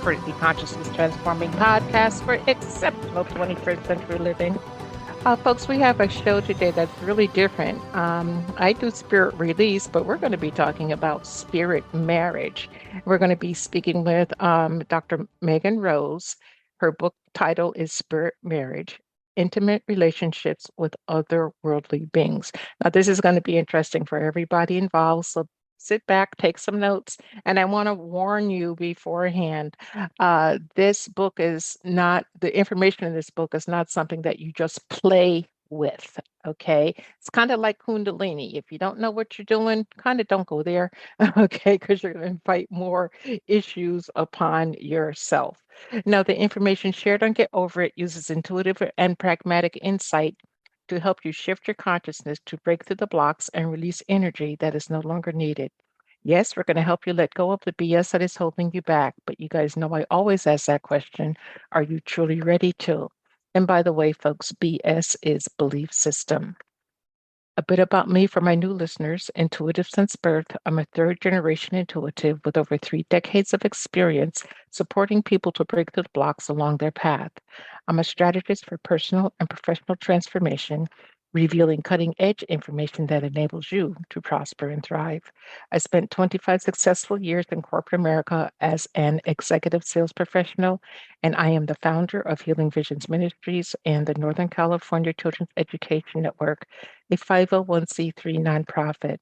expertly consciousness transforming podcast for exceptional 21st century living. Folks, we have a show today that's really different. I do spirit release, but we're going to be talking about spirit marriage. We're going to be speaking with Dr. Megan Rose. Her book title is Spirit Marriage: Intimate Relationships with Otherworldly Beings. Now, this is going to be interesting for everybody involved. So sit back, take some notes, and I want to warn you beforehand. This book is not, the information in this book is not something that you just play with. Okay. It's kind of like Kundalini. If you don't know what you're doing, kind of don't go there. Okay. Because you're going to invite more issues upon yourself. Now, the information shared on Get Over It uses intuitive and pragmatic insight to help you shift your consciousness to break through the blocks and release energy that is no longer needed. Yes, we're going to help you let go of the BS that is holding you back. But you guys know I always ask that question: are you truly ready to? And by the way, folks, BS is belief system. A bit about me for my new listeners: intuitive since birth. I'm a third generation intuitive with over 3 decades of experience supporting people to break through the blocks along their path. I'm a strategist for personal and professional transformation, revealing cutting edge information that enables you to prosper and thrive. I spent 25 successful years in corporate America as an executive sales professional, and I am the founder of Healing Visions Ministries and the Northern California Children's Education Network, a 501(c)(3) nonprofit.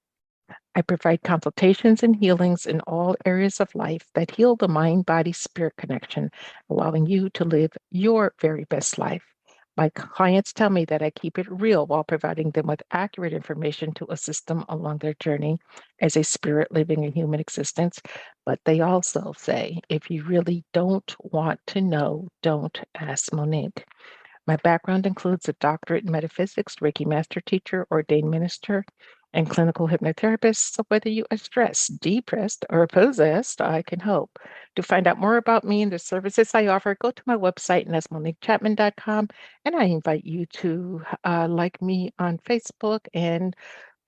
I provide consultations and healings in all areas of life that heal the mind body spirit connection, allowing you to live your very best life. My clients tell me that I keep it real while providing them with accurate information to assist them along their journey as a spirit living a human existence. But they also say, if you really don't want to know, don't ask Monique. My background includes a doctorate in metaphysics, Reiki master teacher, ordained minister, and clinical hypnotherapist. So whether you are stressed, depressed, or possessed, I can help. To find out more about me and the services I offer, go to my website, and that's moniquechapman.com. And I invite you to like me on Facebook and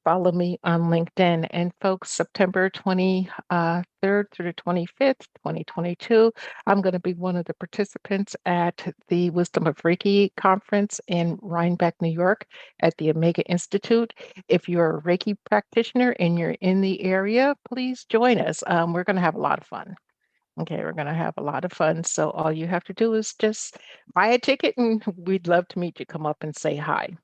follow me on LinkedIn. And folks, September 23rd through the 25th, 2022, I'm going to be one of the participants at the Wisdom of Reiki conference in Rhinebeck, New York at the Omega Institute. If you're a Reiki practitioner and you're in the area, please join us. We're going to have a lot of fun. Okay, we're going to have a lot of fun. So all you have to do is just buy a ticket, and we'd love to meet you. Come up and say hi.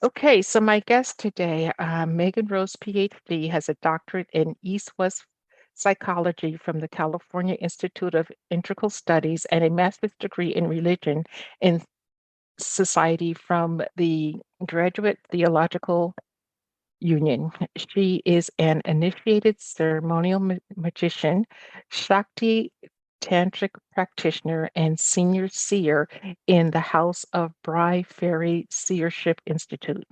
Okay, so my guest today, Megan Rose, Ph.D., has a doctorate in East-West psychology from the California Institute of Integral Studies and a master's degree in religion and society from the Graduate Theological Union. She is an initiated ceremonial magician, Shakti Tantric practitioner, and senior seer in the House of Faery Seership Institute.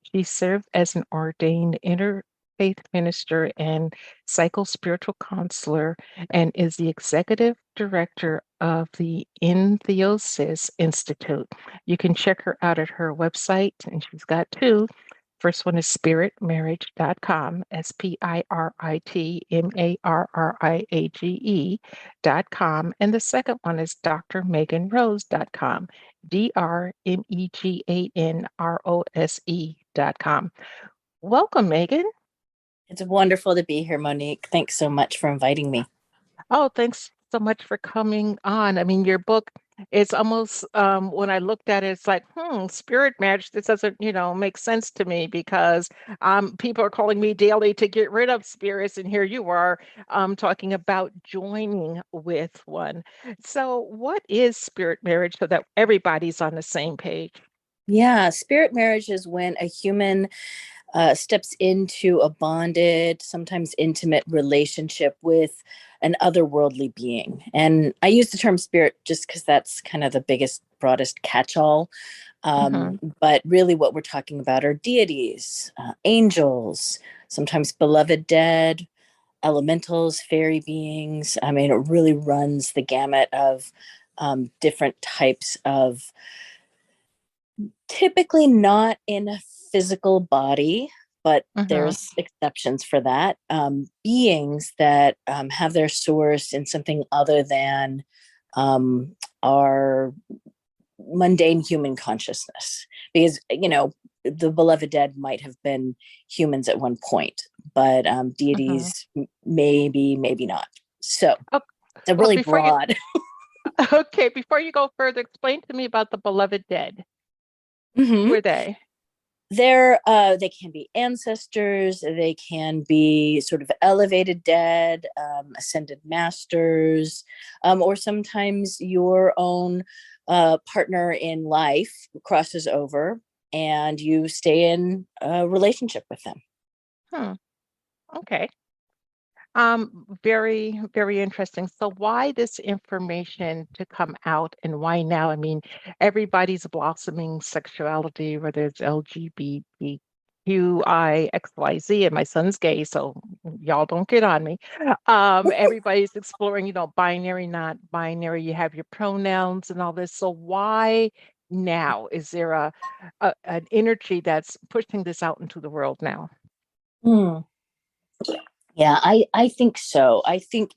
She served as an ordained interfaith minister and psycho-spiritual counselor and is the executive director of the Entheosis Institute. You can check her out at her website, and she's got two. First one is spiritmarriage.com, spiritmarriage.com. And the second one is drmeganrose.com, drmeganrose.com. Welcome, Megan. It's wonderful to be here, Monique. Thanks so much for inviting me. Oh, thanks so much for coming on. I mean, your book, it's almost, when I looked at it, it's like, spirit marriage. This doesn't, make sense to me because people are calling me daily to get rid of spirits. And here you are talking about joining with one. So what is spirit marriage so that everybody's on the same page? Yeah, spirit marriage is when a human steps into a bonded, sometimes intimate relationship with an otherworldly being. And I use the term spirit just because that's kind of the biggest, broadest catch-all. But really what we're talking about are deities, angels, sometimes beloved dead, elementals, fairy beings. I mean, it really runs the gamut of different types of, typically not in a physical body, but there's exceptions for that. Beings that have their source in something other than our mundane human consciousness, because the beloved dead might have been humans at one point, but Mm-hmm. deities maybe not. So Oh, it's a well, really broad. okay, before you go further, explain to me about the beloved dead. Who Mhm. are they? They can be ancestors, they can be sort of elevated dead, ascended masters, or sometimes your own partner in life crosses over and you stay in a relationship with them. Hmm. Okay. Very, very interesting. So why this information to come out and why now? I mean, everybody's blossoming sexuality, whether it's LGBTQI, XYZ, and my son's gay, so y'all don't get on me. Everybody's exploring, binary, not binary. You have your pronouns and all this. So why now? Is there an energy that's pushing this out into the world now? Hmm. Yeah, I think so. I think,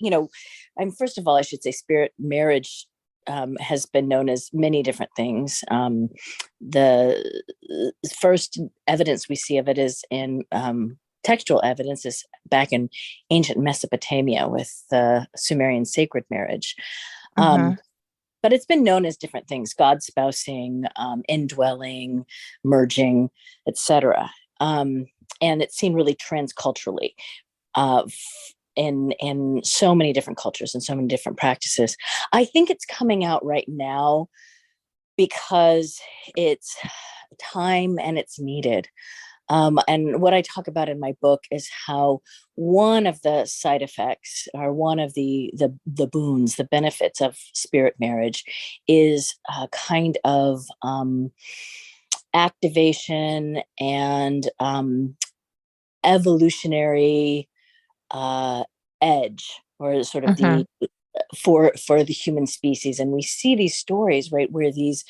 I'm first of all, I should say spirit marriage has been known as many different things. The first evidence we see of it is in textual evidence is back in ancient Mesopotamia with the Sumerian sacred marriage. Mm-hmm. Um, but it's been known as different things: God spousing, indwelling, merging, etc. And it's seen really transculturally uh, in so many different cultures and so many different practices. I think it's coming out right now because it's time and it's needed. And what I talk about in my book is how one of the side effects, or one of the boons, the benefits of spirit marriage, is a kind of activation and evolutionary uh, edge, or sort of Mm-hmm. the for the human species. And we see these stories, right, where these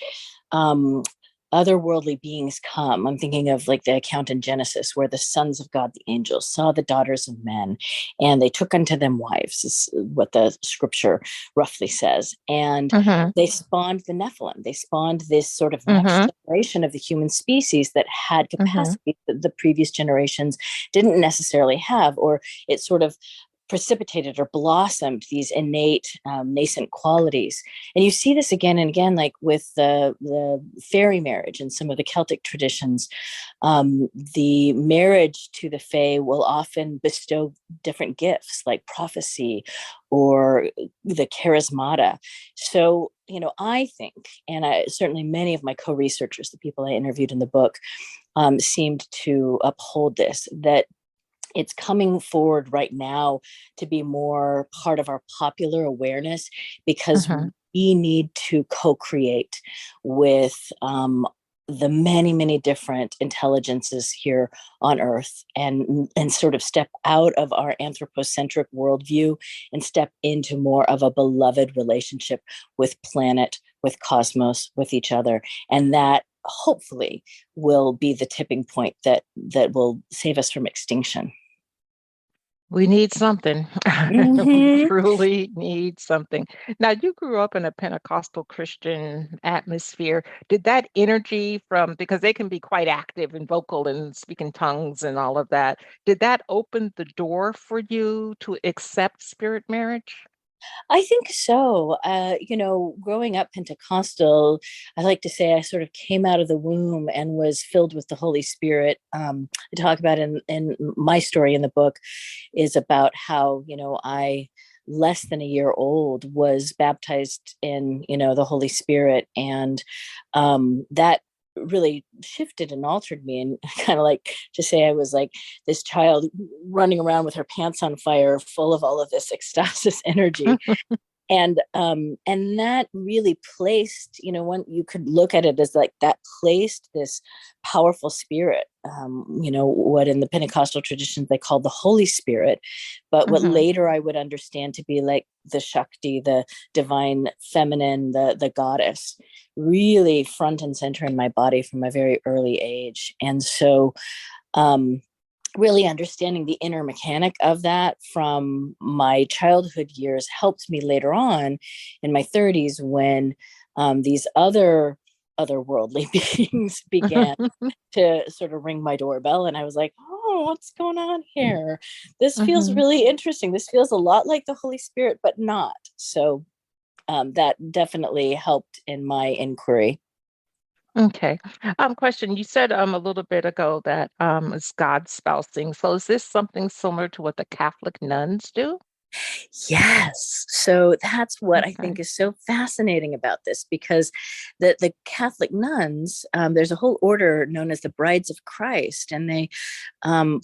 um otherworldly beings come. I'm thinking of like the account in Genesis where the sons of God, the angels, saw the daughters of men and they took unto them wives, is what the scripture roughly says. And Mm-hmm. they spawned the Nephilim. They spawned this sort of next Mm-hmm. generation of the human species that had Mm-hmm. capacity that the previous generations didn't necessarily have, or it sort of precipitated or blossomed these innate nascent qualities. And you see this again and again, like with the fairy marriage and some of the Celtic traditions. The marriage to the fae will often bestow different gifts like prophecy or the charismata. So, I think, and certainly many of my co-researchers, the people I interviewed in the book, seemed to uphold this, that it's coming forward right now to be more part of our popular awareness, because Mm-hmm. we need to co-create with the many different intelligences here on earth, and sort of step out of our anthropocentric worldview and step into more of a beloved relationship with planet, with cosmos, with each other. And that hopefully will be the tipping point that will save us from extinction. We need something. We Mm-hmm. truly need something. Now, you grew up in a Pentecostal Christian atmosphere. Did that energy because they can be quite active and vocal and speak in tongues and all of that, did that open the door for you to accept spirit marriage? I think so. Growing up Pentecostal, I like to say I sort of came out of the womb and was filled with the Holy Spirit. I talk about in my story in the book is about how, I, less than a year old, was baptized in, the Holy Spirit. And that really shifted and altered me, and kind of like to say I was like this child running around with her pants on fire, full of all of this ecstasis energy. And that really placed, when you could look at it as like that placed this powerful spirit, what in the Pentecostal tradition they called the Holy Spirit, but what Hmm. later I would understand to be like the Shakti, the divine feminine, the goddess, really front and center in my body from a very early age. And so um really understanding the inner mechanic of that from my childhood years helped me later on in my 30s when these otherworldly beings began to sort of ring my doorbell, and I was like, oh, what's going on here? This feels Mhm. really interesting. This feels a lot like the Holy Spirit, but not. So that definitely helped in my inquiry. Okay. Question. You said a little bit ago that it's God spousing. So is this something similar to what the Catholic nuns do? Yes. So that's what I Okay. think is so fascinating about this, because the Catholic nuns, there's a whole order known as the Brides of Christ, and they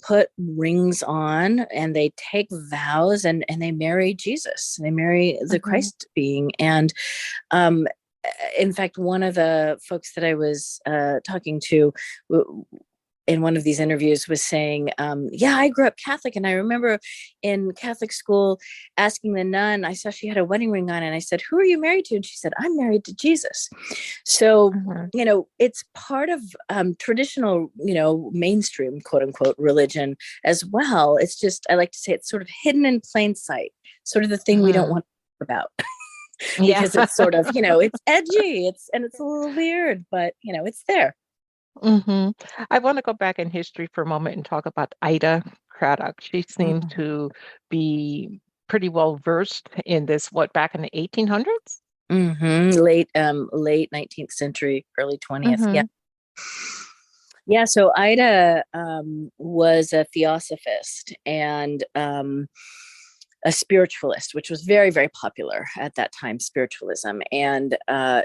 put rings on and they take vows, and they marry Jesus. They marry the Hmm. Christ being. And um, in fact, one of the folks that I was talking to in one of these interviews was saying, yeah, I grew up Catholic. And I remember in Catholic school asking the nun, I saw she had a wedding ring on, and I said, who are you married to? And she said, I'm married to Jesus. So, Hmm. it's part of traditional, mainstream, quote unquote, religion as well. It's just, I like to say it's sort of hidden in plain sight, sort of the thing we don't Hmm. want to talk about. Yeah. Because it's sort of, it's edgy, and it's a little weird, but it's there. Hmm. I want to go back in history for a moment and talk about Ida Craddock. She seems Mhm. to be pretty well versed in this, what, back in the 1800s? Late 19th century, early 20th. Yeah. Hmm. Yeah, so Ida was a theosophist and a spiritualist, which was very, very popular at that time, spiritualism. And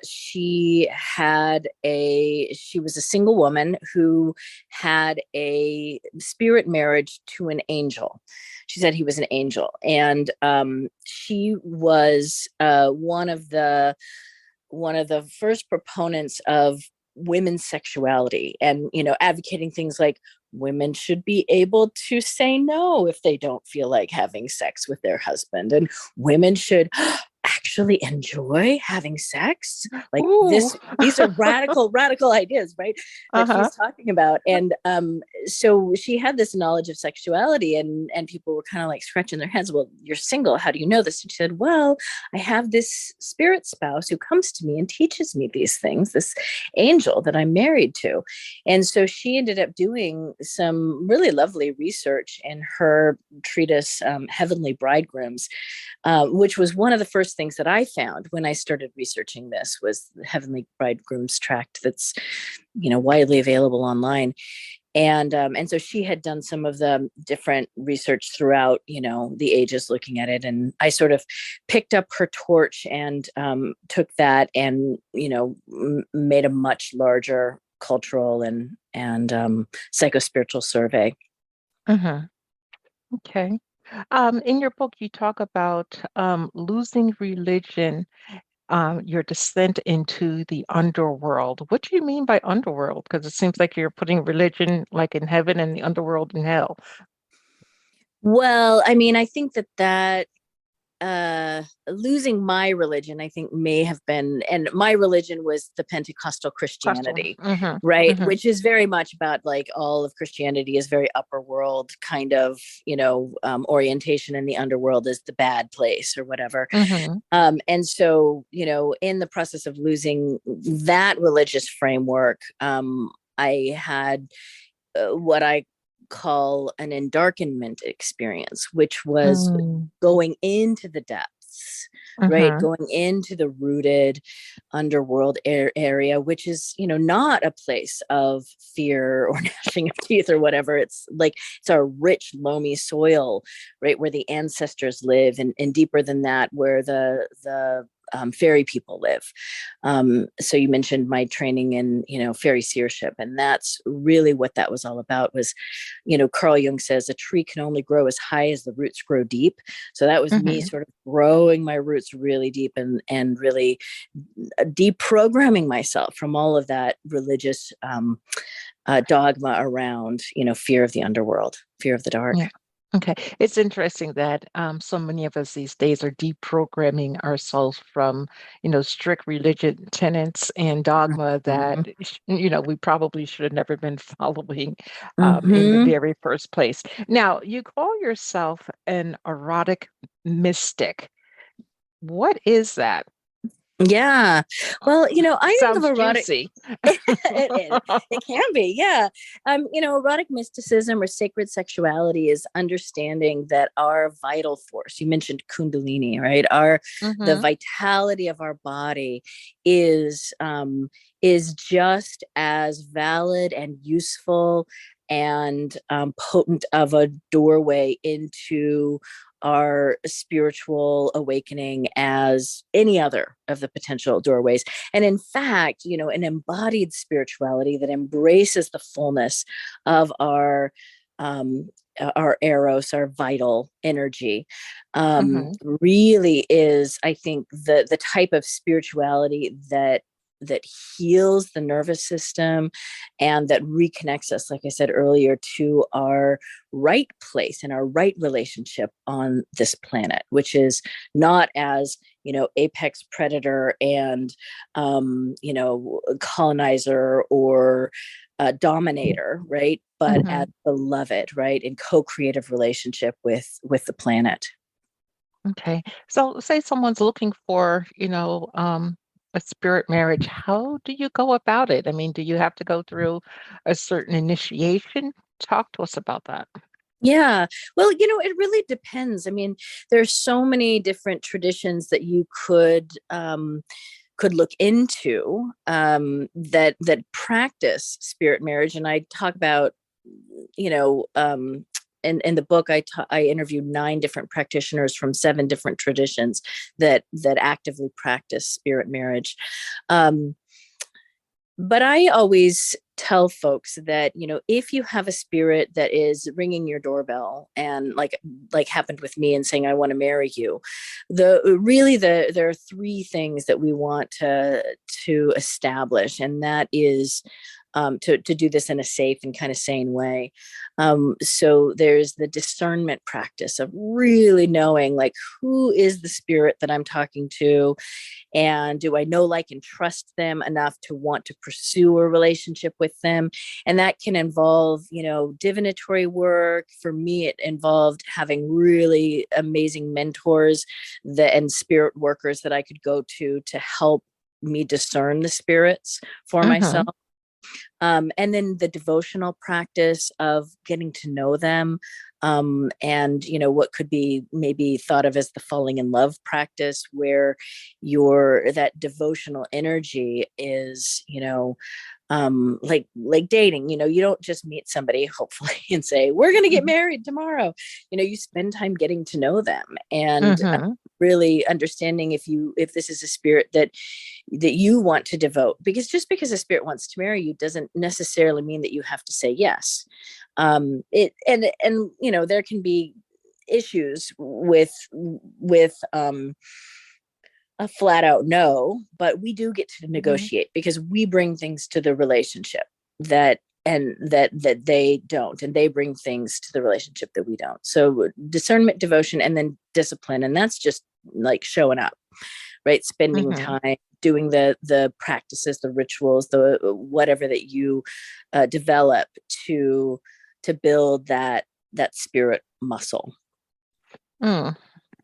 she was a single woman who had a spirit marriage to an angel. She said he was an angel. And she was one of the first proponents of women's sexuality, and advocating things like women should be able to say no if they don't feel like having sex with their husband, and women should actually enjoy having sex. Like Ooh. these are radical ideas, right, that Uh-huh. she's talking about. And so she had this knowledge of sexuality, and people were kind of like scratching their heads, well, you're single, how do you know this? And she said, well, I have this spirit spouse who comes to me and teaches me these things, this angel that I'm married to. And so she ended up doing some really lovely research in her treatise, Heavenly Bridegrooms, which was one of the first things that I found when I started researching this, was the Heavenly Bridegrooms tract that's widely available online. And so she had done some of the different research throughout the ages, looking at it, and I sort of picked up her torch and took that and made a much larger cultural and psychospiritual survey. Hmm. Okay. In your book, you talk about losing religion, your descent into the underworld. What do you mean by underworld? Because it seems like you're putting religion like in heaven and the underworld in hell. Well, I mean, I think that losing my religion, I think, may have been, and my religion was the Pentecostal Crystal. Christianity, Hmm. right, Hmm. which is very much about, like, all of Christianity is very upper world kind of orientation, and the underworld is the bad place or whatever. Hmm. And so in the process of losing that religious framework, I had what I call an endarkenment experience, which was Mm. going into the depths, right? Hmm. Going into the rooted underworld area, which is, not a place of fear or gnashing of teeth or whatever. It's like, it's our rich, loamy soil, right? Where the ancestors live, and deeper than that, where the fairy people live. So you mentioned my training in, fairy seership, and that's really what that was all about. Was, Carl Jung says a tree can only grow as high as the roots grow deep. So that was me Hmm. sort of growing my roots really deep, and really deprogramming myself from all of that religious dogma around, fear of the underworld, fear of the dark. Yeah. Okay. It's interesting that so many of us these days are deprogramming ourselves from, strict religion tenets and dogma that, Mhm. we probably should have never been following in the Mhm. very first place. Now, you call yourself an erotic mystic. What is that? Yeah. Well, I think of Sounds erotic. juicy. It can be, yeah. Erotic mysticism or sacred sexuality is understanding that our vital force, you mentioned Kundalini, right? The Hmm. vitality of our body is just as valid and useful and potent of a doorway into our spiritual awakening as any other of the potential doorways. And in fact, an embodied spirituality that embraces the fullness of um, our eros, our vital energy, Hmm. really is, I think, the type of spirituality that heals the nervous system and that reconnects us, like I said earlier, to our right place and our right relationship on this planet, which is not as apex predator and colonizer or dominator, right, but as Hmm. beloved, right, in co-creative relationship with the planet. Okay. So say someone's looking for, a spirit marriage. How do you go about it? I mean, do you have to go through a certain initiation? Talk to us about that. Yeah. Well, it really depends. I mean, there's so many different traditions that you could look into that practice spirit marriage. And I talk about, you know, in the book, I interviewed 9 different practitioners from 7 different traditions that actively practice spirit marriage. Um, but I always tell folks that, if you have a spirit that is ringing your doorbell and like happened with me and saying, I want to marry you, there are 3 things that we want to establish. And that is to do this in a safe and kind of sane way. So there's the discernment practice of really knowing, like, who is the spirit that I'm talking to, and do I know, like, and trust them enough to want to pursue a relationship with them. And that can involve, divinatory work. For me, it involved having really amazing mentors and spirit workers that I could go to help me discern the spirits for Hmm. myself. And then the devotional practice of getting to know them, and what could be maybe thought of as the falling in love practice, where your that devotional energy is, like dating. You don't just meet somebody hopefully and say, we're going to get married tomorrow. You spend time getting to know them and Hmm. really understanding if this is a spirit that you want to devote, because just because a spirit wants to marry you doesn't necessarily mean that you have to say yes. It and there can be issues with a flat out no, but we do get to Hmm. negotiate because we bring things to the relationship that they don't, and they bring things to the relationship that we don't. So discernment, devotion, and then discipline, and that's just like showing up, right? Spending Hmm. time doing the practices, the rituals, the whatever that you develop to build that spirit muscle. Mm.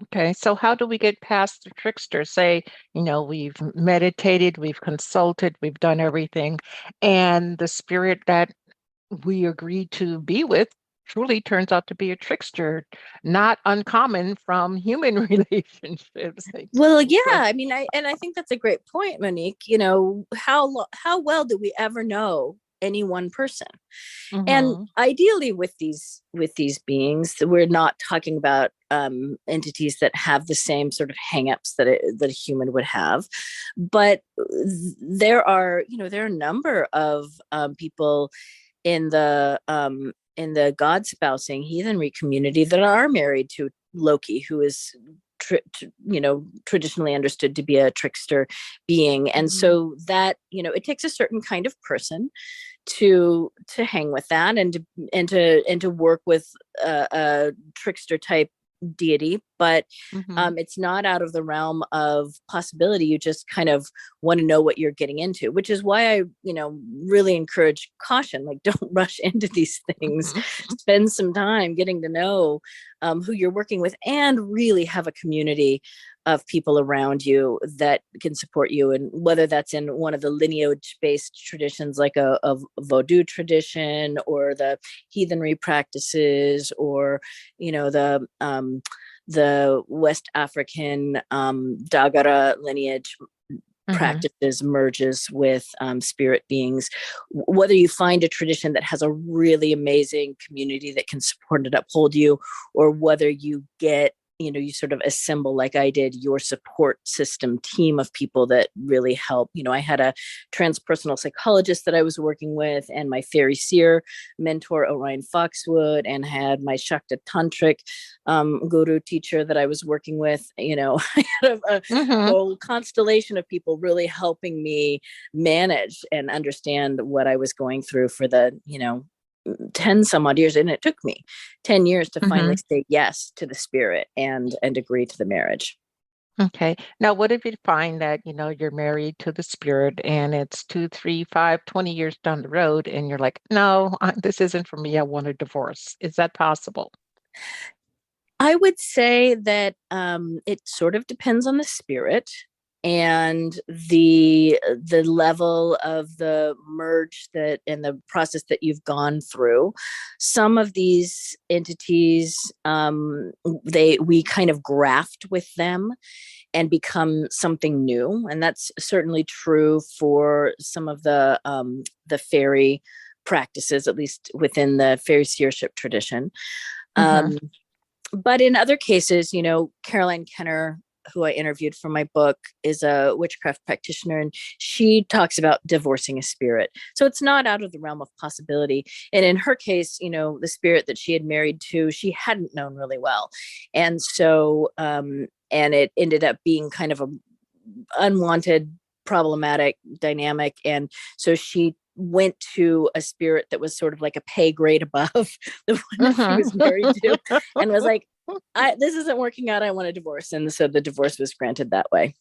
Okay. So how do we get past the trickster? Say, we've meditated, we've consulted, we've done everything, and the spirit that we agreed to be with truly turns out to be a trickster, not uncommon from human relationships. Well, yeah, So, I mean, I think that's a great point, Monique. How well do we ever know any one person? And mhm, ideally, with these beings, we're not talking about entities that have the same sort of hangups that a human would have, but there are a number of people in the god spousing heathenry community that are married to Loki, who is traditionally understood to be a trickster being. And so that, it takes a certain kind of person to hang with that, and to work with a trickster type deity. But it's not out of the realm of possibility. You just kind of want to know what you're getting into, which is why I really encourage caution. Like, don't rush into these things. Spend some time getting to know who you're working with, and really have a community of people around you that can support you. And whether that's in one of the lineage-based traditions, like a Vodou tradition, or the heathenry practices, or the West African Dagara lineage practices, merges with spirit beings. Whether you find a tradition that has a really amazing community that can support and uphold you, or whether you get, you sort of assemble, like I did, your support system team of people that really help. I had a transpersonal psychologist that I was working with, and my Faery Seer mentor, Orion Foxwood, and had my Shakta Tantric guru teacher that I was working with. I had a whole constellation of people really helping me manage and understand what I was going through for the, 10 some odd years. And it took me 10 years to finally say yes to the spirit and agree to the marriage. Okay. Now, what if you find that, you're married to the spirit and it's 2, 3, 5, 20 years down the road, and you're like, no, this isn't for me. I want a divorce. Is that possible? I would say that it sort of depends on the spirit and the level of the merge and the process that you've gone through. Some of these entities, we kind of graft with them and become something new, and that's certainly true for some of the fairy practices, at least within the fairy seership tradition. But in other cases, Caroline Kenner, who I interviewed for my book, is a witchcraft practitioner, and she talks about divorcing a spirit. So it's not out of the realm of possibility. And in her case, the spirit that she had married to, she hadn't known really well. And so, and it ended up being kind of a unwanted, problematic dynamic. And so she went to a spirit that was sort of like a pay grade above the one that she was married to, and was like, this isn't working out. I want a divorce. And so the divorce was granted that way.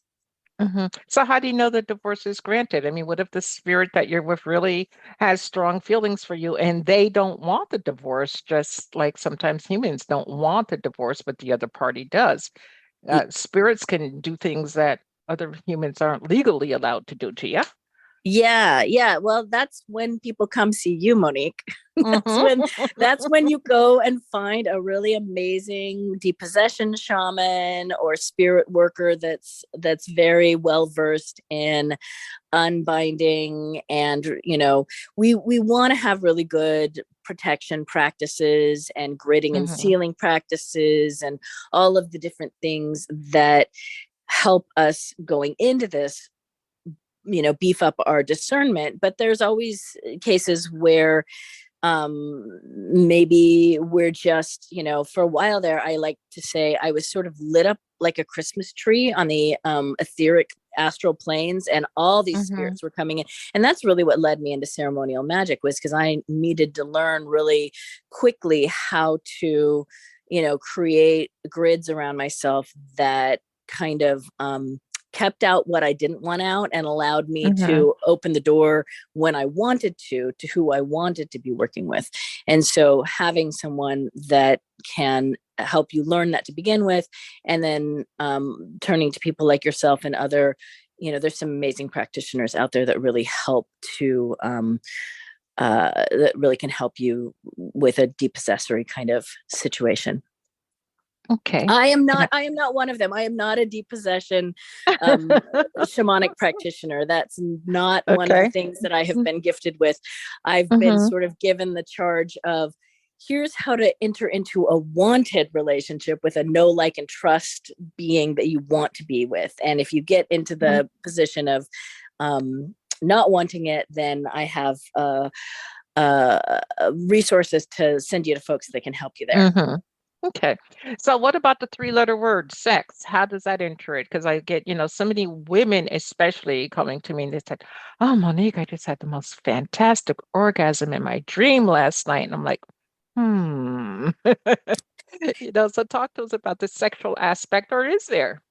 So how do you know the divorce is granted? I mean, what if the spirit that you're with really has strong feelings for you and they don't want the divorce, just like sometimes humans don't want the divorce, but the other party does? Spirits can do things that other humans aren't legally allowed to do to you. Yeah. Well, that's when people come see you, Monique. that's when you go and find a really amazing depossession shaman or spirit worker that's very well versed in unbinding. And we want to have really good protection practices and gridding and sealing practices and all of the different things that help us going into this, beef up our discernment. But there's always cases where maybe we're just, for a while there, I like to say I was sort of lit up like a Christmas tree on the etheric astral planes, and all these spirits were coming in. And that's really what led me into ceremonial magic, was because I needed to learn really quickly how to, create grids around myself that kind of kept out what I didn't want out, and allowed me to open the door when I wanted to who I wanted to be working with. And so having someone that can help you learn that to begin with, and then turning to people like yourself and other, there's some amazing practitioners out there that really help to that really can help you with a depossessory kind of situation. Okay. I am not one of them. I am not a depossession shamanic practitioner. That's not one of the things that I have been gifted with. I've been sort of given the charge of, here's how to enter into a wanted relationship with a know, like, and trust being that you want to be with. And if you get into the position of not wanting it, then I have resources to send you to folks that can help you there. Okay. So what about the three-letter word sex? How does that enter it? Because I get, so many women especially coming to me and they said, "Oh, Monique, I just had the most fantastic orgasm in my dream last night." And I'm like, hmm. So talk to us about the sexual aspect, or is there?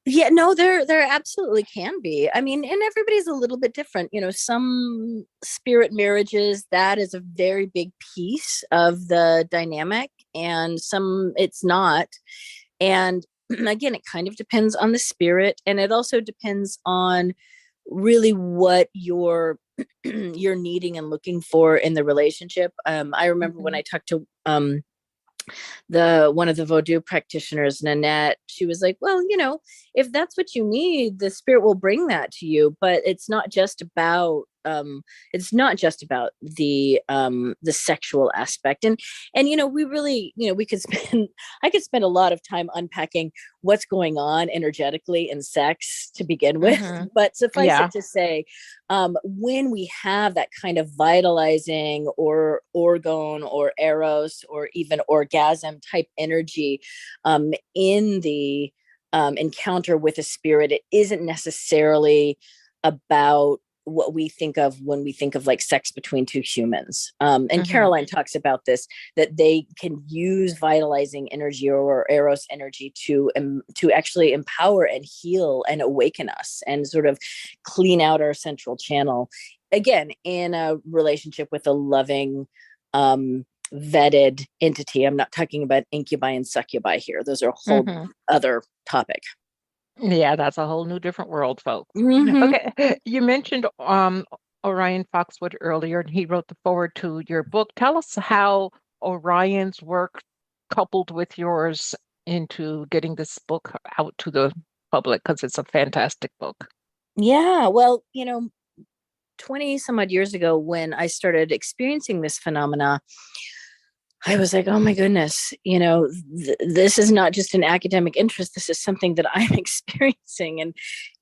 Yeah, no, there absolutely can be. I mean, and everybody's a little bit different. Some spirit marriages, that is a very big piece of the dynamic, and some it's not. And again, it kind of depends on the spirit, and it also depends on really what you're needing and looking for in the relationship. I remember when I talked to the one of the Vodou practitioners, Nanette, she was like, well, if that's what you need, the spirit will bring that to you. But it's not just about the sexual aspect. And we really, we could spend I could spend a lot of time unpacking what's going on energetically in sex to begin with. Hmm. But suffice Yeah. it to say, when we have that kind of vitalizing or orgone or eros or even orgasm type energy in the encounter with a spirit, it isn't necessarily about what we think of when we think of like sex between two humans. And Hmm. Caroline talks about this, that they can use vitalizing energy or eros energy to actually empower and heal and awaken us and sort of clean out our central channel, again, in a relationship with a loving, vetted entity. I'm not talking about incubi and succubi here. Those are a whole Hmm. other topic. Yeah, that's a whole new different world, folks. Mm-hmm. Okay, you mentioned Orion Foxwood earlier, and he wrote the foreword to your book. Tell us how Orion's work coupled with yours into getting this book out to the public, because it's a fantastic book. Yeah, well, 20 some odd years ago when I started experiencing this phenomena, I was like, oh my goodness, this is not just an academic interest. This is something that I'm experiencing,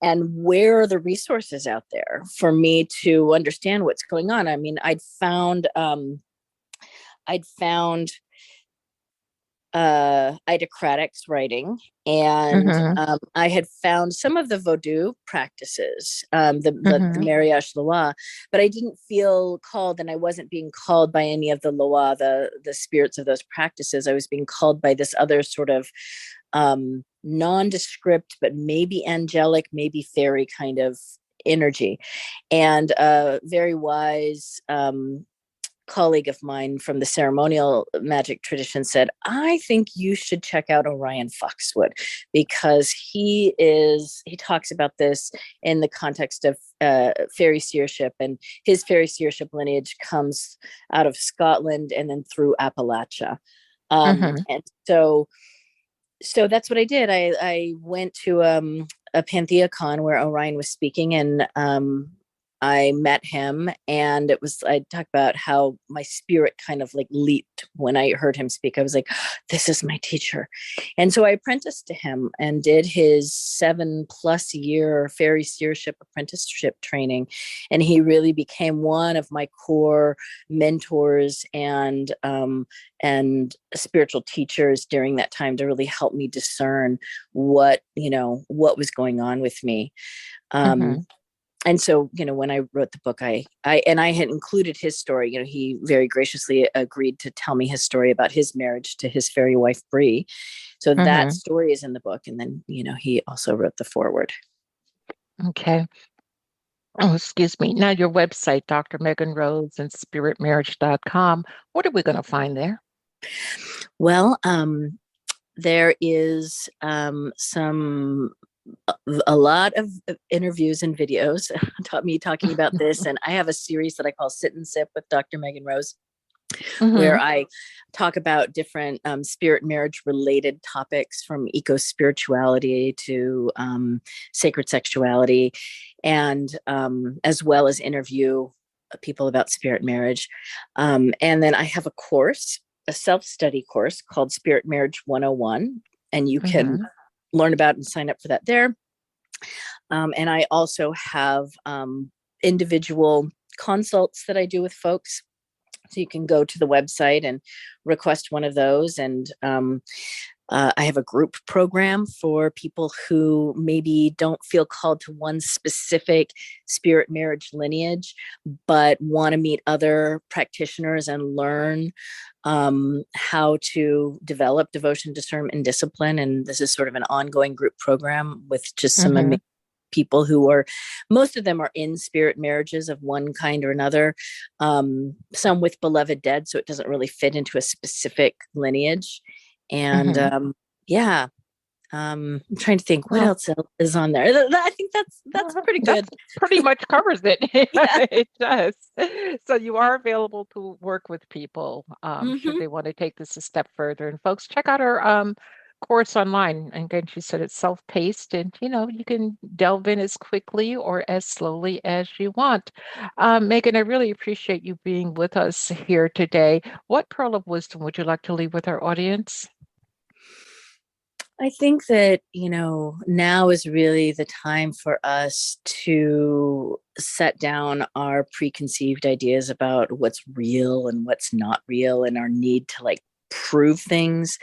and where are the resources out there for me to understand what's going on? I mean, I'd found Ida Craddock's writing, and Hmm. I had found some of the Vodou practices, the Hmm. Mariage Loa, but I didn't feel called, and I wasn't being called by any of the Loa, the spirits of those practices. I was being called by this other sort of nondescript, but maybe angelic, maybe fairy kind of energy, and a very wise colleague of mine from the ceremonial magic tradition said, I think you should check out Orion Foxwood, because he talks about this in the context of Faery Seership, and his Faery Seership lineage comes out of Scotland and then through Appalachia. Hmm. And so that's what I did. I went to a Panthea Con where Orion was speaking, and I met him, and I talked about how my spirit kind of like leaped when I heard him speak. I was like, this is my teacher. And so I apprenticed to him and did his 7+ year Faery Seership apprenticeship training. And he really became one of my core mentors and spiritual teachers during that time to really help me discern what was going on with me. Hmm. And so, when I wrote the book, I had included his story. He very graciously agreed to tell me his story about his marriage to his fairy wife Bree. So that Hmm. story is in the book, and then he also wrote the foreword. Okay. Oh, excuse me. Now your website, Dr. Megan Rose and spiritmarriage.com. What are we going to find there? Well, there is some a lot of interviews and videos taught me talking about this, and I have a series that I call Sit and Sip with Dr. Megan Rose, where Hmm. I talk about different spirit marriage related topics, from eco spirituality to sacred sexuality, and as well as interview people about spirit marriage. And then I have a self study course called Spirit Marriage 101, and you can Hmm. learn about and sign up for that there. And I also have individual consults that I do with folks So you can go to the website and request one of those. And I have a group program for people who maybe don't feel called to one specific spirit marriage lineage, but want to meet other practitioners and learn how to develop devotion, discernment, and discipline. And this is sort of an ongoing group program with just some amazing people who are, most of them are in spirit marriages of one kind or another, some with beloved dead, so it doesn't really fit into a specific lineage. And I'm trying to think what else is on there. I think that's pretty good. That pretty much covers it. Yeah. It does. So you are available to work with people should they want to take this a step further. And folks, check out our course online. And again, she said it's self-paced, and you can delve in as quickly or as slowly as you want. Megan, I really appreciate you being with us here today. What pearl of wisdom would you like to leave with our audience? I think that, now is really the time for us to set down our preconceived ideas about what's real and what's not real, and our need to prove things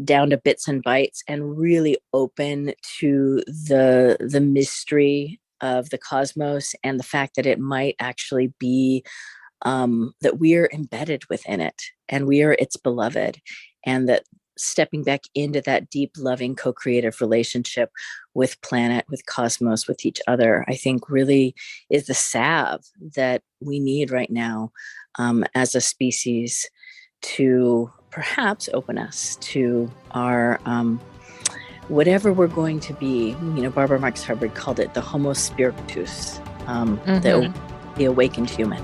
down to bits and bytes, and really open to the mystery of the cosmos and the fact that it might actually be that we're embedded within it and we are its beloved, and that stepping back into that deep, loving, co-creative relationship with planet, with cosmos, with each other, I think really is the salve that we need right now as a species to perhaps open us to our whatever we're going to be. Barbara Marx Hubbard called it the Homo Spiritus, the awakened human.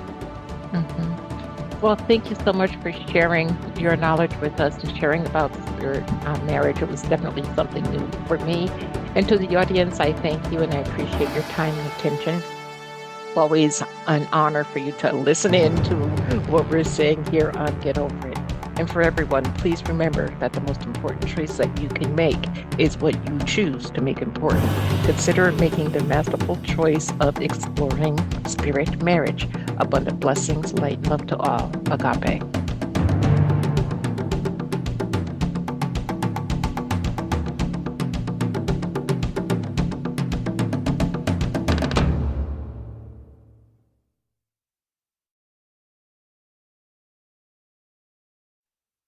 Well, thank you so much for sharing your knowledge with us and sharing about spirit marriage. It was definitely something new for me. And to the audience, I thank you and I appreciate your time and attention. Always an honor for you to listen in to what we're saying here on Get Over It. And for everyone, please remember that the most important choice that you can make is what you choose to make important. Consider making the masterful choice of exploring spirit marriage. Abundant blessings, light, love to all. Agape.